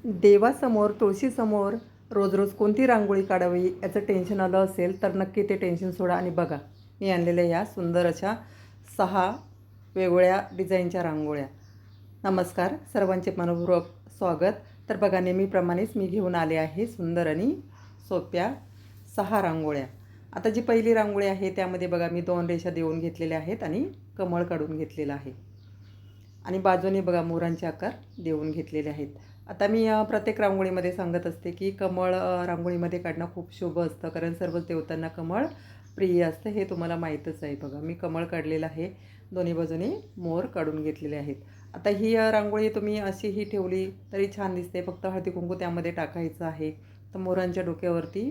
देवासमोर, तुळशीसमोर रोज रोज कोणती रांगोळी काढावी याचं टेन्शन आलं असेल तर नक्की ते टेन्शन सोडा आणि बघा मी आणलेल्या या सुंदर अशा 6 वेगवेगळ्या डिझाईनच्या रांगोळ्या. नमस्कार, सर्वांचे मनपूर्वक स्वागत. तर बघा नेहमीप्रमाणेच मी घेऊन आले आहे सुंदर आणि सोप्या 6 रांगोळ्या. आता जी पहिली रांगोळी आहे त्यामध्ये बघा मी 2 रेषा देऊन घेतलेल्या आहेत आणि कमळ काढून घेतलेलं आहे आणि बाजूने बघा मोरांचे आकार देऊन घेतलेले आहेत. आता मी प्रत्येक रांगोळीमध्ये सांगत असते की कमळ रांगोळीमध्ये काढणं खूप शुभ असतं, कारण सर्व देवतांना कमळ प्रिय असतं, हे तुम्हाला माहीतच आहे. बघा मी कमळ काढलेलं आहे, दोन्ही बाजूने मोर काढून घेतलेले आहेत. आता ही रांगोळी तुम्ही अशीही ठेवली तरी छान दिसते, फक्त हळदी कुंकू त्यामध्ये टाकायचं आहे. तर मोरांच्या डोक्यावरती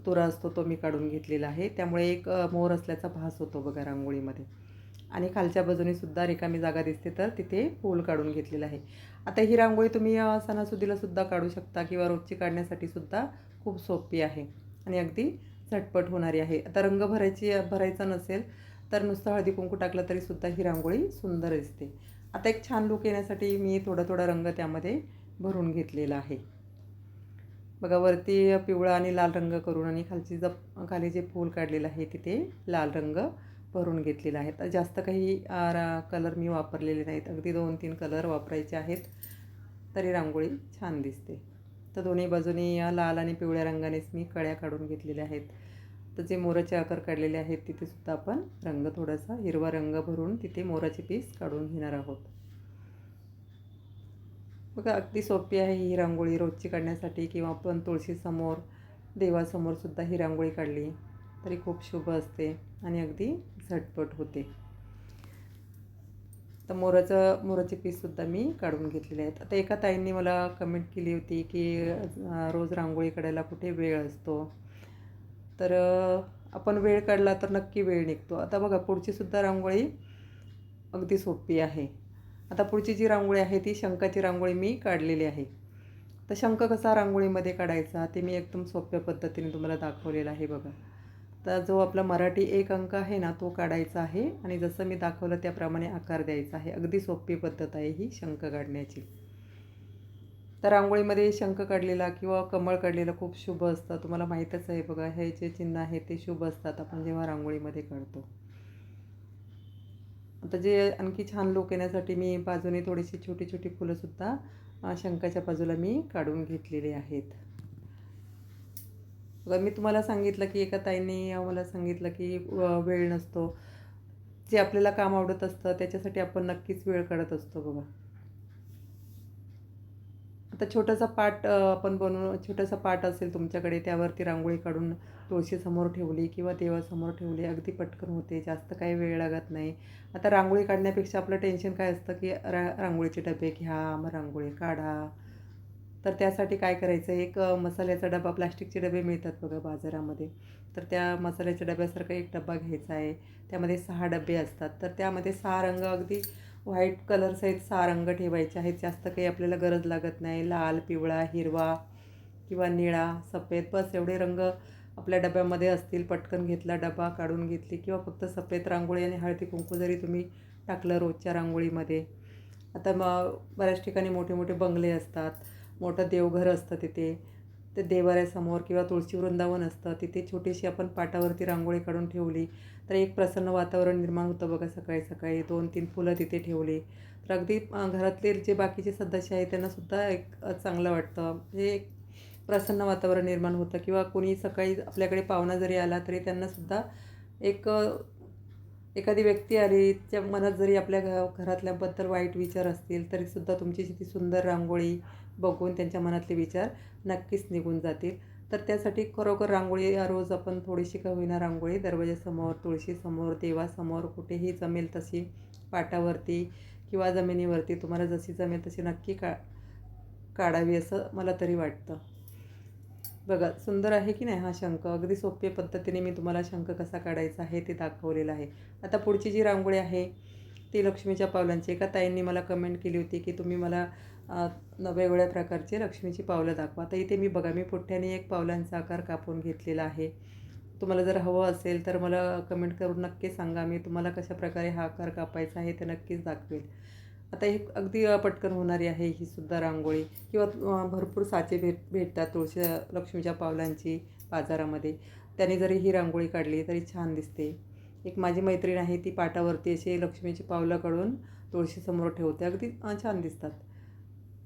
तुरा असतो तो मी काढून घेतलेला आहे, त्यामुळे एक मोर असल्याचा भास होतो बघा रांगोळीमध्ये. आणि खालच्या बाजूने सुद्धा रिकामी जागा दिसते तर तिथे फूल काढून घेतलेलं आहे. आता ही रांगोळी तुम्ही सणासुदीला सुद्धा काढू शकता किंवा रोजची काढण्यासाठी सुद्धा खूप सोपी आहे आणि अगदी झटपट होणारी आहे. आता रंग भरायचा नसेल तर नुसतं हळदी कुंकू टाकलं तरी सुद्धा ही रांगोळी सुंदर दिसते. आता एक छान लूक येण्यासाठी मी थोडा थोडा रंग त्यामध्ये भरून घेतलेला आहे. बघा वरती पिवळा आणि लाल रंग करून आणि खाली जे फूल काढलेलं आहे तिथे लाल रंग भरून घेतलेला आहे. तर जास्त काही कलर मी वापरलेले नाहीत, अगदी 2-3 कलर वापरायचे आहेत तरी रांगोळी छान दिसते. तर दोन्ही बाजूनी या लाल आणि पिवळ्या रंगानेच मी कळ्या काढून घेतलेल्या आहेत. तर जे मोराचे आकार काढलेले आहेत तिथे सुद्धा आपण रंग थोडासा हिरवा रंग भरून तिथे मोराचे पीस काढून घेणार आहोत. बघा अगदी सोपी आहे ही रांगोळी रोजची काढण्यासाठी, किंवा आपण तुळशीसमोर, देवासमोरसुद्धा ही रांगोळी काढली तरी खूप शुभ असते आणि अगदी झटपट होते. तर मोराचे पीससुद्धा मी काढून घेतलेले आहेत. आता एका ताईंनी मला कमेंट केली होती की रोज रांगोळी काढायला कुठे वेळ असतो. तर आपण वेळ काढला तर नक्की वेळ निघतो. आता बघा पुढचीसुद्धा रांगोळी अगदी सोपी आहे. आता पुढची जी रांगोळी आहे ती शंखाची रांगोळी मी काढलेली आहे. तर शंख कसा रांगोळीमध्ये काढायचा ते मी एकदम सोप्या पद्धतीने तुम्हाला दाखवलेलं आहे बघा. तर जो आपला मराठी 1 अंक आहे ना तो काढायचा आहे आणि जसं मी दाखवलं त्याप्रमाणे आकार द्यायचा आहे. अगदी सोपी पद्धत आहे ही शंख काढण्याची. तर रांगोळीमध्ये शंख काढलेला किंवा कमळ काढलेलं खूप शुभ असतं, तुम्हाला माहीतच आहे बघा. हे जे चिन्ह आहे ते शुभ असतात आपण जेव्हा रांगोळीमध्ये काढतो. आता जे आणखी छान लूक येण्यासाठी मी बाजूने थोडीशी छोटी छोटी फुलंसुद्धा शंखाच्या बाजूला मी काढून घेतलेली आहेत. बघा मी तुम्हाला सांगितलं की एका ताईंनी मला सांगितलं की वेळ नसतो. जे आपल्याला काम आवडत असतं त्याच्यासाठी आपण नक्कीच वेळ काढत असतो बघा. आता छोटासा पाट आपण बनवून, छोटासा पाट असेल तुमच्याकडे त्यावरती रांगोळी काढून तुळशीसमोर ठेवली किंवा देवासमोर ठेवली, अगदी पटकन होते, जास्त काही वेळ लागत नाही. आता रांगोळी काढण्यापेक्षा आपलं टेन्शन काय असतं की रांगोळीचे डबे घ्या, मग रांगोळी काढा. तर त्यासाठी काय करायचं, एक मसाल्याचा डबा, प्लास्टिकचे डबे मिळतात बघा बाजारामध्ये. तर त्या मसाल्याच्या डब्यासारखा एक डबा घ्यायचा आहे. त्यामध्ये 6 डबे असतात. तर त्यामध्ये 6 रंग, अगदी व्हाईट कलरसहित 6 रंग ठेवायचे आहेत. जास्त काही आपल्याला गरज लागत नाही. लाल, पिवळा, हिरवा किंवा निळा, सफेद, बस एवढे रंग आपल्या डब्यामध्ये असतील. पटकन घेतला डबा, काढून घेतली, किंवा फक्त सफेद रांगोळी आणि हळदी कुंकू जरी तुम्ही टाकलं रोजच्या रांगोळीमध्ये. आता मग बऱ्याच ठिकाणी मोठे मोठे बंगले असतात, मोठं देवघर असतं तिथे, ते देवाऱ्यासमोर किंवा तुळशी वृंदावन असतं, तिथे छोटीशी आपण पाटावरती रांगोळी काढून ठेवली तर एक प्रसन्न वातावरण निर्माण होतं बघा. सकाळी सकाळी 2-3 फुलं तिथे ठेवली तर अगदी घरातले जे बाकीचे सदस्य आहेत त्यांनासुद्धा एक चांगलं वाटतं, म्हणजे एक प्रसन्न वातावरण निर्माण होतं. किंवा कोणी सकाळी आपल्याकडे पाहुणा जरी आला तरी त्यांनासुद्धा एक एखादी व्यक्ती आली, त्या मनात जरी आपल्या घरातल्याबद्दल वाईट विचार असतील तरीसुद्धा तुमची ती सुंदर रांगोळी बघून त्यांच्या मनातले विचार नक्कीच निघून जातील. तर त्यासाठी खरोखर रांगोळी रोज आपण थोडीशी का होईना रांगोळी दरवाजासमोर, तुळशीसमोर, देवासमोर, कुठेही जमेल तशी, पाटावरती किंवा जमिनीवरती तुम्हाला जशी जमेल तशी नक्की काढावी असं मला तरी वाटतं. बघा सुंदर आहे की नाही हा शंख. अगदी सोप्या पद्धतीने मी तुम्हाला शंख कसा काढायचा आहे ते दाखवलेलं आहे. आता पुढची जी रांगोळी आहे ती लक्ष्मीच्या पावलांची. एका ताईंनी मला कमेंट केली होती की तुम्ही मला वेगवेगळ्या प्रकारचे लक्ष्मीची पावलं दाखवा. तर इथे मी बघा मी पुठ्ठ्याने एक पावलांचा आकार कापून घेतलेला आहे. तुम्हाला जर हवं असेल तर मला कमेंट करून नक्की सांगा, मी तुम्हाला कशा प्रकारे हा आकार कापायचा आहे ते नक्कीच दाखवेल. आता हे अगदी पटकन होणारी आहे ही सुद्धा रांगोळी. किंवा भरपूर साचे भेटतात तुळशी लक्ष्मीच्या पावलांची बाजारामध्ये. त्याने जरी ही रांगोळी काढली तरी छान दिसते. एक माझी मैत्रीण आहे, ती पाटावरती अशी लक्ष्मीची पावलं काढून तुळशीसमोर ठेवते. अगदी छान दिसतात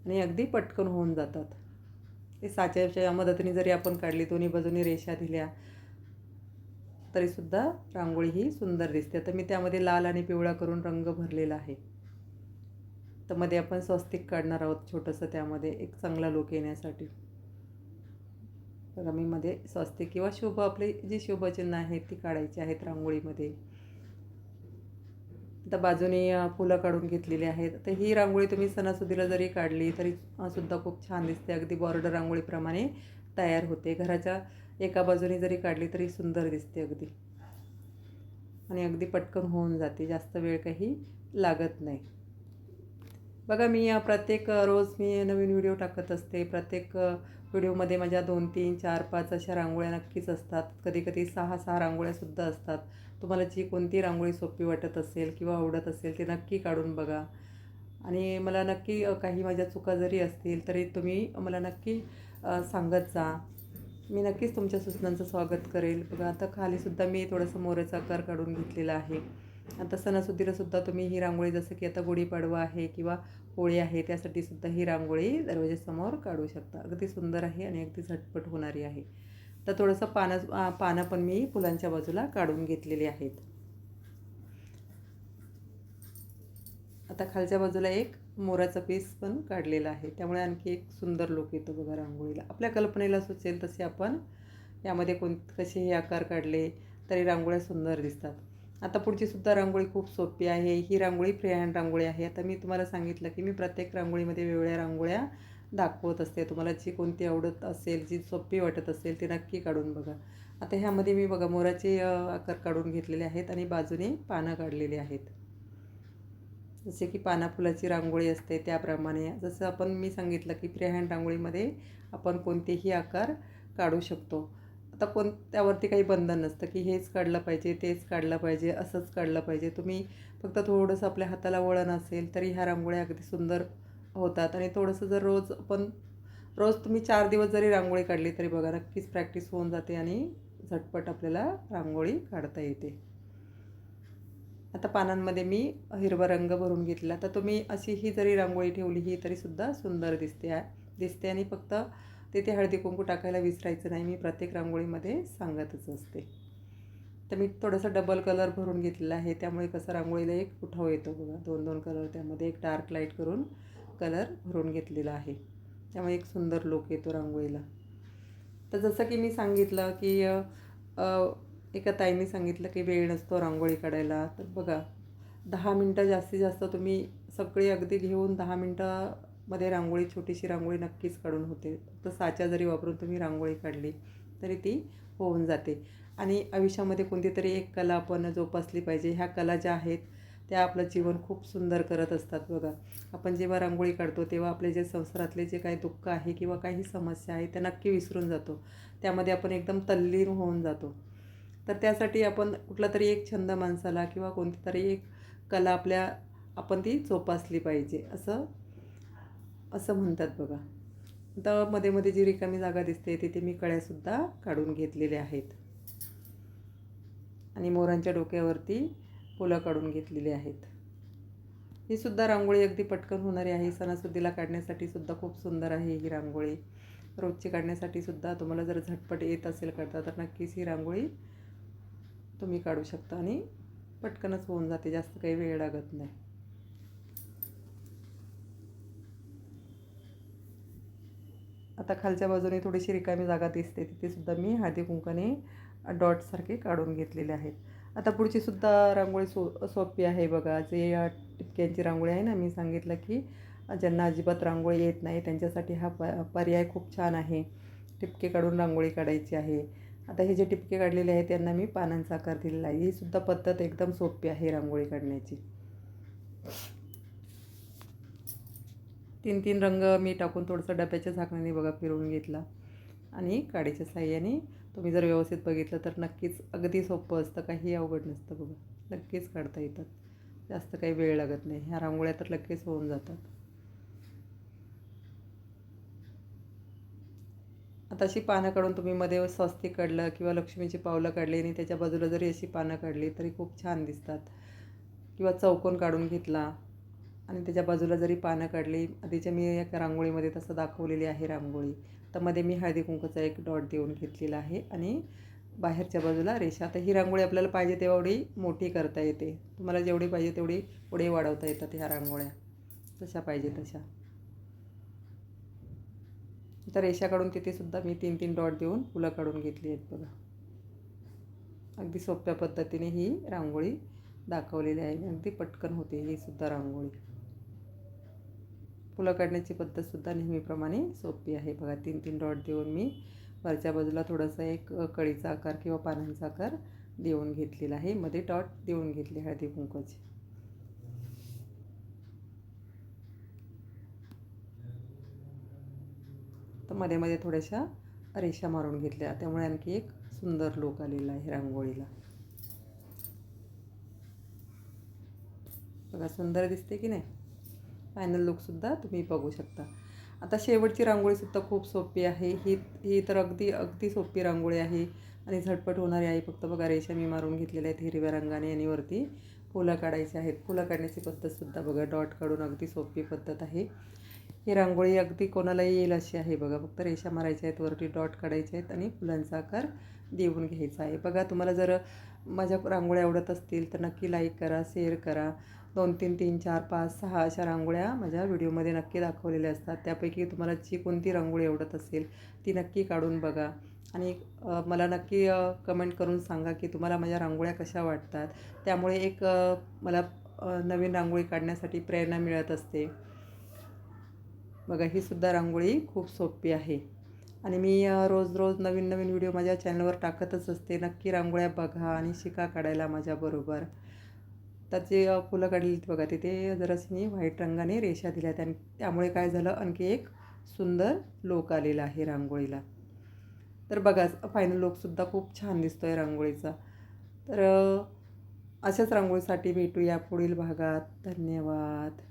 आणि अगदी पटकन होऊन जातात. ते साच्याच्या मदतीने जरी आपण काढली, दोन्ही बाजूनी रेषा दिल्या तरीसुद्धा रांगोळी ही सुंदर दिसते. तर मी त्यामध्ये लाल आणि पिवळा करून रंग भरलेला आहे. तर मध्ये आपण स्वस्तिक काढणार आहोत छोटंसं, त्यामध्ये एक चांगला लूक येण्यासाठी. बघा, मी मध्ये स्वस्तिक किंवा शुभ, आपली जी शुभचिन्ह आहेत ती काढायची आहेत रांगोळीमध्ये. आता बाजूने फुलं काढून घेतलेली आहेत. तर ही रांगोळी तुम्ही सणासुदीला जरी काढली तरी सुद्धा खूप छान दिसते. अगदी बॉर्डर रांगोळीप्रमाणे तयार होते. घराच्या एका बाजूने जरी काढली तरी सुंदर दिसते अगदी, आणि अगदी पटकन होऊन जाते. जास्त वेळ काही लागत नाही. बघा, मी प्रत्येक रोज मी नवीन व्हिडिओ टाकत असते. प्रत्येक व्हिडिओमध्ये माझ्या 2, 3, 4, 5 अशा रांगोळ्या नक्कीच असतात. कधी-कधी 6-6 रांगोळ्यासुद्धा असतात. तुम्हाला जी कोणती रांगोळी सोपी वाटत असेल किंवा आवडत असेल ते नक्की काढून बघा. आणि मला नक्की काही माझ्या चुका जरी असतील तरी तुम्ही मला नक्की सांगत जा. मी नक्कीच तुमच्या सूचनांचं स्वागत करेल. बघा, आता खालीसुद्धा मी थोडंसं मोराचा आकार काढून घेतलेला आहे. आता सणासुदीलासुद्धा तुम्ही ही रांगोळी, जसं की आता गुढीपाडवा आहे किंवा होळी आहे, त्यासाठी सुद्धा ही रांगोळी दरवाजासमोर काढू शकता. अगदी सुंदर आहे आणि अगदी झटपट होणारी आहे. तर थोडंसं पानं पण मी फुलांच्या बाजूला काढून घेतलेली आहेत. आता खालच्या बाजूला एक मोराचा पीस पण काढलेला आहे. त्यामुळे आणखी एक सुंदर लूक येतो बघा रांगोळीला. आपल्या कल्पनेला सुचेल तसे आपण यामध्ये कसे हे आकार काढले तरी रांगोळ्या सुंदर दिसतात. आता पुढची सुद्धा रांगोळी खूप सोपी आहे. ही रांगोळी फ्री हँड रांगोळी आहे. आता मी तुम्हाला सांगितलं की मी प्रत्येक रांगोळीमध्ये वेगवेगळ्या रांगोळ्या दाखवत असते. तुम्हाला जी कोणती आवडत असेल, जी सोपी वाटत असेल ती नक्की काढून बघा. आता ह्यामध्ये मी बघा मोराचे आकार काढून घेतलेले आहेत आणि बाजूने पानं काढलेली आहेत. जसे की पाना फुलाची रांगोळी असते त्याप्रमाणे, जसं आपण मी सांगितलं की फ्री हँड रांगोळीमध्ये आपण कोणतेही आकार काढू शकतो. आता त्यावरती काही बंधन नसतं की हेच काढलं पाहिजे, तेच काढलं पाहिजे, असंच काढलं पाहिजे. तुम्ही फक्त थोडंसं आपल्या हाताला वळण असेल तरी ह्या रांगोळ्या अगदी सुंदर होतात. आणि थोडंसं जर रोज तुम्ही 4 दिवस जरी रांगोळी काढली तरी बघा नक्कीच प्रॅक्टिस होऊन जाते आणि झटपट आपल्याला रांगोळी काढता येते. आता पानांमध्ये मी हिरवा रंग भरून घेतला. तर तुम्ही अशी ही जरी रांगोळी ठेवली ही तरीसुद्धा सुंदर दिसते. आणि फक्त तिथे हळदी कुंकू टाकायला विसरायचं नाही, मी प्रत्येक रांगोळीमध्ये सांगतच असते. तर मी थोडंसं डबल कलर भरून घेतलेला आहे. त्यामुळे कसं रांगोळीला एक उठाव येतो बघा. 2-2 कलर, त्यामध्ये एक डार्क लाईट करून कलर भरून घेतलेला आहे. त्यामुळे एक सुंदर लूक येतो रांगोळीला. तर जसं की मी सांगितलं की एका ताईंनी सांगितलं की वेळ नसतो रांगोळी काढायला. तर बघा, 10 मिनटं जास्तीत जास्त तुम्ही सगळी अगदी घेऊन 10 मिनटामध्ये रांगोळी, छोटीशी रांगोळी नक्कीच काढून होते. फक्त साचा जरी वापरून तुम्ही रांगोळी काढली तरी ती होऊन जाते. आणि आयुष्यामध्ये कोणती तरी एक कला आपण जोपासली पाहिजे. ह्या कला ज्या आहेत त्या आपलं जीवन खूप सुंदर करत असतात बघा. आपण जेव्हा रांगोळी काढतो तेव्हा आपले जे संसारातले जे काही दुःख आहे किंवा काही समस्या आहे त्या नक्की विसरून जातो. त्यामध्ये आपण एकदम तल्लीन होऊन जातो. तर त्यासाठी आपण कुठला तरी एक छंद माणसाला किंवा कोणती तरी एक कला आपण ती जोपासली पाहिजे, असं असं म्हणतात बघा. तर मध्ये मध्ये जी रिकामी जागा दिसते तिथे मी कळ्यासुद्धा काढून घेतलेल्या आहेत आणि मोरांच्या डोक्यावरती फुलं काढून घेतलेली आहेत. ही सुद्धा रांगोळी अगदी पटकन होणारी आहे. सणासुदीला काढण्यासाठी सुद्धा खूप सुंदर आहे ही रांगोळी. रोजची काढण्यासाठी सुद्धा तुम्हाला जर झटपट येत असेल काढता तर नक्कीच ही रांगोळी तुम्ही काढू शकता आणि पटकनच होऊन जाते, जास्त काही वेळ लागत नाही. आता खालच्या बाजूने थोडीशी रिकामी जागा दिसते, तिथे सुद्धा मी हळदी कुंकाने डॉटसारखे काढून घेतलेले आहेत. आता पुढची सुद्धा रांगोळी सोपी आहे बघा. जे टिपक्यांची रांगोळी आहे ना, मी सांगितलं की ज्यांना अजिबात रांगोळी येत नाही त्यांच्यासाठी हा पर्याय खूप छान आहे. टिपके काढून रांगोळी काढायची आहे. आता हे जे टिपके काढलेले आहेत त्यांना मी पानांचा आकार दिलेला आहे. ही सुद्धा पद्धत एकदम सोपी आहे रांगोळी काढण्याची. 3-3 रंग मी टाकून थोडंसं डब्याच्या झाकणाने बघा फिरवून घेतला आणि काडीच्या साहाय्याने तुम्ही जर व्यवस्थित बघितलं तर नक्कीच अगदी सोपं असतं, काही अवघड नसतं बघा. नक्कीच काढता येतात. जास्त काही वेळ लागत नाही. ह्या रांगोळ्या तर लगेच होऊन जातात. आता अशी पानं काढून तुम्ही मध्ये स्वस्तिक काढलं किंवा लक्ष्मीची पावलं काढली आणि त्याच्या बाजूला जरी अशी पानं काढली तरी खूप छान दिसतात. किंवा चौकोन काढून घेतला आणि त्याच्या बाजूला जरी पानं काढली, आधीच्या मी एका रांगोळीमध्ये तसं दाखवलेली आहे रांगोळी. तर मध्ये मी हळदी कुंकूचा एक डॉट देऊन घेतलेला आहे आणि बाहेरच्या बाजूला रेषा. तर ही रांगोळी आपल्याला पाहिजे तेवढी मोठी करता येते. तुम्हाला जेवढी पाहिजे तेवढी पुढे वाढवता येतात ह्या रांगोळ्या, जशा पाहिजे तशा. तर रेषा काढून तिथेसुद्धा मी 3-3 डॉट देऊन फुलं काढून घेतली आहेत बघा. अगदी सोप्या पद्धतीने ही रांगोळी दाखवलेली आहे. अगदी पटकन होते ही सुद्धा रांगोळी. फुलं काढण्याची पद्धतसुद्धा नेहमीप्रमाणे सोपी आहे बघा. 3-3 डॉट देऊन मी वरच्या बाजूला थोडासा एक कळीचा आकार किंवा पानांचा आकार देऊन घेतलेला आहे. मध्ये डॉट देऊन घेतले हळदी कुंकूचे. तर मध्ये मध्ये थोड्याशा रेषा मारून घेतल्या, त्यामुळे आणखी एक सुंदर लूक आलेला आहे रांगोळीला. बघा सुंदर दिसते की नाही. फायनल लुकसुद्धा तुम्ही बघू शकता. आता शेवटची रांगोळीसुद्धा खूप सोपी आहे. ही ही तर अगदी अगदी सोपी रांगोळी आहे आणि झटपट होणारी आहे. फक्त बघा रेषा मी मारून घेतलेल्या आहेत हिरव्या रंगाने आणि वरती फुलं काढायची आहेत. फुलं काढण्याची पद्धतसुद्धा बघा डॉट काढून अगदी सोपी पद्धत आहे. ही रांगोळी अगदी कोणालाही येईल अशी आहे बघा. फक्त रेषा मारायच्या आहेत, वरती डॉट काढायचे आहेत आणि फुलांचा आकार देऊन घ्यायचा आहे. बघा तुम्हाला जर माझ्या रांगोळ्या आवडत असतील तर नक्की लाईक करा, शेअर करा. 2-3, 3, 4, 5, 6 अशा रांगोळ्या माझ्या व्हिडिओमध्ये नक्की दाखवलेल्या असतात. त्यापैकी तुम्हाला जी कोणती रांगोळी आवडत असेल ती नक्की काढून बघा आणि मला नक्की कमेंट करून सांगा की तुम्हाला माझ्या रांगोळ्या कशा वाटतात. त्यामुळे एक मला नवीन रांगोळी काढण्यासाठी प्रेरणा मिळत असते. बघा ही सुद्धा रांगोळी खूप सोपी आहे आणि मी रोज रोज नवीन नवीन व्हिडिओ माझ्या चॅनलवर टाकतच असते. नक्की रांगोळ्या बघा आणि शिका काढायला माझ्याबरोबर. तर जे फुलं काढली बघा तिथे जराशी मी व्हाईट रंगाने रेषा दिल्या त्यामुळे काय झालं आणखी एक सुंदर लूक आलेला आहे रांगोळीला. तर बघा फायनल लूकसुद्धा खूप छान दिसतो आहे रांगोळीचा. तर अशाच रांगोळीसाठी भेटूया पुढील भागात. धन्यवाद.